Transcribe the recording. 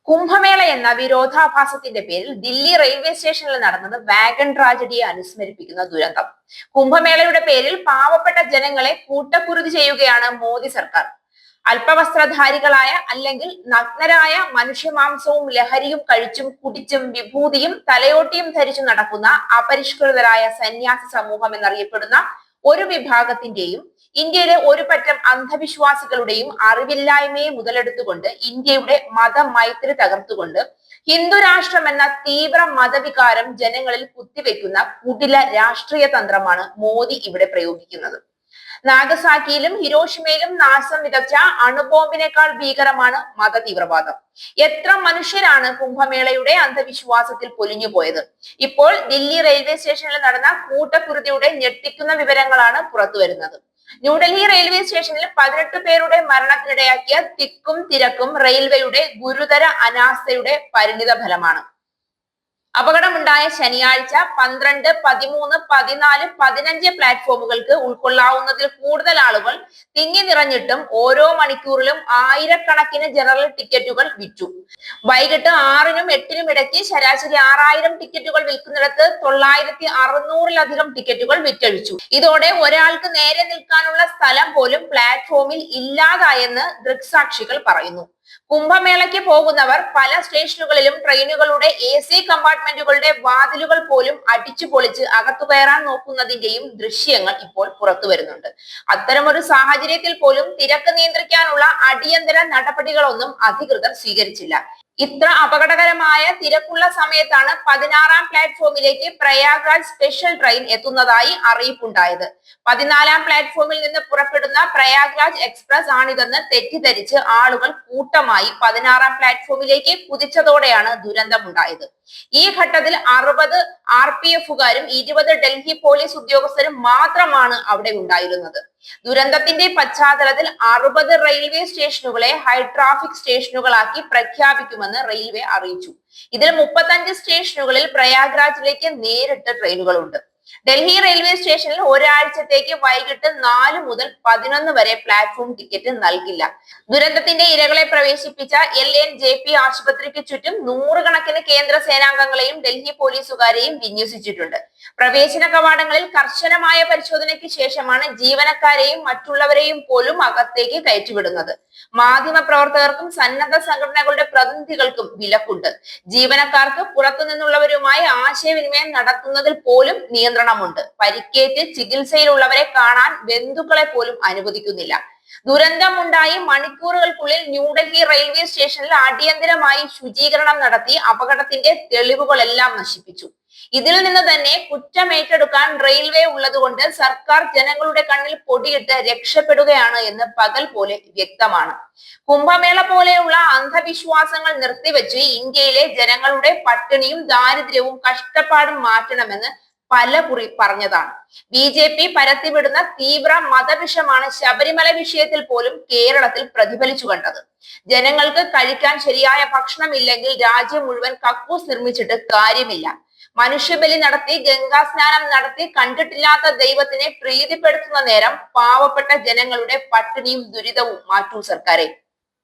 കുംഭമേള എന്ന വിരോധാഭാസത്തിന്റെ പേരിൽ ദില്ലി റെയിൽവേ സ്റ്റേഷനിൽ നടന്നത് വാഗൺ ട്രാജഡിയെ അനുസ്മരിപ്പിക്കുന്ന ദുരന്തം. കുംഭമേളയുടെ പേരിൽ പാവപ്പെട്ട ജനങ്ങളെ കൂട്ടക്കുരുതി ചെയ്യുകയാണ് മോദി സർക്കാർ. അല്പവസ്ത്രധാരികളായ അല്ലെങ്കിൽ നഗ്നരായ മനുഷ്യമാംസവും ലഹരിയും കഴിച്ചും കുടിച്ചും വിഭൂതിയും തലയോട്ടിയും ധരിച്ചു നടക്കുന്ന അപരിഷ്കൃതരായ സന്യാസി സമൂഹം എന്നറിയപ്പെടുന്ന ഒരു വിഭാഗത്തിന്റെയും ഇന്ത്യയിലെ ഒരു പറ്റം അന്ധവിശ്വാസികളുടെയും അറിവില്ലായ്മയെ മുതലെടുത്തുകൊണ്ട് ഇന്ത്യയുടെ മതമൈത്രി തകർത്തുകൊണ്ട് ഹിന്ദു രാഷ്ട്രം എന്ന തീവ്ര മതവികാരം ജനങ്ങളിൽ കുത്തിവെക്കുന്ന കുടില രാഷ്ട്രീയ തന്ത്രമാണ് മോദി ഇവിടെ പ്രയോഗിക്കുന്നത്. നാഗസാക്കിയിലും ഹിരോഷിമയിലും നാശം വിതച്ച അണുബോംബിനേക്കാൾ ഭീകരമാണ് മത തീവ്രവാദം. എത്ര മനുഷ്യരാണ് കുംഭമേളയുടെ അന്ധവിശ്വാസത്തിൽ പൊലിഞ്ഞുപോയത്? ഇപ്പോൾ ദില്ലി റെയിൽവേ സ്റ്റേഷനിൽ നടന്ന കൂട്ടക്കുരുതിയുടെ ഞെട്ടിക്കുന്ന വിവരങ്ങളാണ് പുറത്തുവരുന്നത്. ന്യൂഡൽഹി റെയിൽവേ സ്റ്റേഷനിൽ 18 പേരുടെ മരണത്തിനിടയാക്കിയ തിക്കും തിരക്കും റെയിൽവേയുടെ ഗുരുതര അനാസ്ഥയുടെ പരിണിത ഫലമാണ്. അപകടമുണ്ടായ ശനിയാഴ്ച 12, 13, 14, 15 പ്ലാറ്റ്ഫോമുകൾക്ക് ഉൾക്കൊള്ളാവുന്നതിൽ കൂടുതൽ ആളുകൾ തിങ്ങി നിറഞ്ഞിട്ടും ഓരോ മണിക്കൂറിലും ആയിരക്കണക്കിന് ജനറൽ ടിക്കറ്റുകൾ വിറ്റു. വൈകിട്ട് 6-നും 8-നും ഇടയ്ക്ക് ശരാശരി 6000 ടിക്കറ്റുകൾ വിൽക്കുന്നിടത്ത് 9600-ലധികം ടിക്കറ്റുകൾ വിറ്റഴിച്ചു. ഇതോടെ ഒരാൾക്ക് നേരെ നിൽക്കാനുള്ള സ്ഥലം പോലും പ്ലാറ്റ്ഫോമിൽ ഇല്ലാതായെന്ന് ദൃക്സാക്ഷികൾ പറയുന്നു. കുംഭമേളയ്ക്ക് പോകുന്നവർ പല സ്റ്റേഷനുകളിലും ട്രെയിനുകളുടെ AC കമ്പാർട്ട്മെന്റുകളുടെ വാതിലുകൾ പോലും അടിച്ചു പൊളിച്ച് അകത്തു കയറാൻ നോക്കുന്നതിന്റെയും ദൃശ്യങ്ങൾ ഇപ്പോൾ പുറത്തു വരുന്നുണ്ട്. അത്തരമൊരു സാഹചര്യത്തിൽ പോലും തിരക്ക് നിയന്ത്രിക്കാനുള്ള അടിയന്തര നടപടികളൊന്നും അധികൃതർ സ്വീകരിച്ചില്ല. ഇത്ര അപകടകരമായ തിരക്കുള്ള സമയത്താണ് 16-ാം പ്ലാറ്റ്ഫോമിലേക്ക് പ്രയാഗ്രാജ് സ്പെഷ്യൽ ട്രെയിൻ എത്തുന്നതായി അറിയിപ്പുണ്ടായത്. 14-ാം പ്ലാറ്റ്ഫോമിൽ നിന്ന് പുറപ്പെടുന്ന പ്രയാഗ്രാജ് എക്സ്പ്രസ് ആണിതെന്ന് തെറ്റിദ്ധരിച്ച് ആളുകൾ കൂട്ടമായി 16-ാം പ്ലാറ്റ്ഫോമിലേക്ക് കുതിച്ചതോടെയാണ് ദുരന്തമുണ്ടായത്. ഈ ഘട്ടത്തിൽ 60 RPF-കാരും 20 ഡൽഹി പോലീസ് ഉദ്യോഗസ്ഥരും മാത്രമാണ് അവിടെ ഉണ്ടായിരുന്നത്. ദുരന്തത്തിന്റെ പശ്ചാത്തലത്തിൽ 60 റെയിൽവേ സ്റ്റേഷനുകളെ ഹൈ ട്രാഫിക് സ്റ്റേഷനുകളാക്കി പ്രഖ്യാപിക്കുമെന്ന് റെയിൽവേ അറിയിച്ചു. ഇതിൽ 35 സ്റ്റേഷനുകളിൽ പ്രയാഗ്രാജിലേക്ക് നേരിട്ട് ട്രെയിനുകളുണ്ട്. ഡൽഹി റെയിൽവേ സ്റ്റേഷനിൽ ഒരാഴ്ചത്തേക്ക് വൈകിട്ട് 4 മുതൽ 11 വരെ പ്ലാറ്റ്ഫോം ടിക്കറ്റ് നൽകില്ല. ദുരന്തത്തിന്റെ ഇരകളെ പ്രവേശിപ്പിച്ച LNJP ആശുപത്രിക്ക് ചുറ്റും 100 കണക്കിന് കേന്ദ്ര സേനാംഗങ്ങളെയും ഡൽഹി പോലീസുകാരെയും വിന്യസിച്ചിട്ടുണ്ട്. പ്രവേശന കവാടങ്ങളിൽ കർശനമായ പരിശോധനയ്ക്ക് ശേഷമാണ് ജീവനക്കാരെയും മറ്റുള്ളവരെയും പോലും അകത്തേക്ക് കയറ്റിവിടുന്നത്. മാധ്യമ പ്രവർത്തകർക്കും സന്നദ്ധ സംഘടനകളുടെ പ്രതിനിധികൾക്കും വിലക്കുണ്ട്. ജീവനക്കാർക്ക് പുറത്തുനിന്നുള്ളവരുമായി ആശയവിനിമയം നടത്തുന്നതിൽ പോലും നിയന്ത്രണമുണ്ട്. പരിക്കേറ്റ് ചികിത്സയിലുള്ളവരെ കാണാൻ ബന്ധുക്കളെ പോലും അനുവദിക്കുന്നില്ല. ദുരന്തമുണ്ടായി മണിക്കൂറുകൾക്കുള്ളിൽ ന്യൂഡൽഹി റെയിൽവേ സ്റ്റേഷനിൽ അടിയന്തരമായി ശുചീകരണം നടത്തി അപകടത്തിന്റെ തെളിവുകളെല്ലാം നശിപ്പിച്ചു. ഇതിൽ നിന്ന് തന്നെ കുറ്റമേറ്റെടുക്കാൻ റെയിൽവേ ഉള്ളതുകൊണ്ട് സർക്കാർ ജനങ്ങളുടെ കണ്ണിൽ പൊടിയിട്ട് രക്ഷപ്പെടുകയാണ് എന്ന് പകൽ പോലെ വ്യക്തമാണ്. കുംഭമേള പോലെയുള്ള അന്ധവിശ്വാസങ്ങൾ നിർത്തിവെച്ച് ഇന്ത്യയിലെ ജനങ്ങളുടെ പട്ടിണിയും ദാരിദ്ര്യവും കഷ്ടപ്പാടും മാറ്റണമെന്ന് പലകുറി പറഞ്ഞതാണ്. BJP പരത്തിവിടുന്ന തീവ്ര മതവിഷമാണ് ശബരിമല വിഷയത്തിൽ പോലും കേരളത്തിൽ പ്രതിഫലിച്ചു കണ്ടത്. ജനങ്ങൾക്ക് കഴിക്കാൻ ശരിയായ ഭക്ഷണം ഇല്ലെങ്കിൽ രാജ്യം മുഴുവൻ കക്കൂസ് നിർമ്മിച്ചിട്ട് കാര്യമില്ല. മനുഷ്യബലി നടത്തി ഗംഗാ സ്നാനം നടത്തി കണ്ടിട്ടില്ലാത്ത ദൈവത്തിനെ പ്രീതിപ്പെടുത്തുന്ന നേരം പാവപ്പെട്ട ജനങ്ങളുടെ പട്ടിണിയും ദുരിതവും മാറ്റൂ സർക്കാരെ.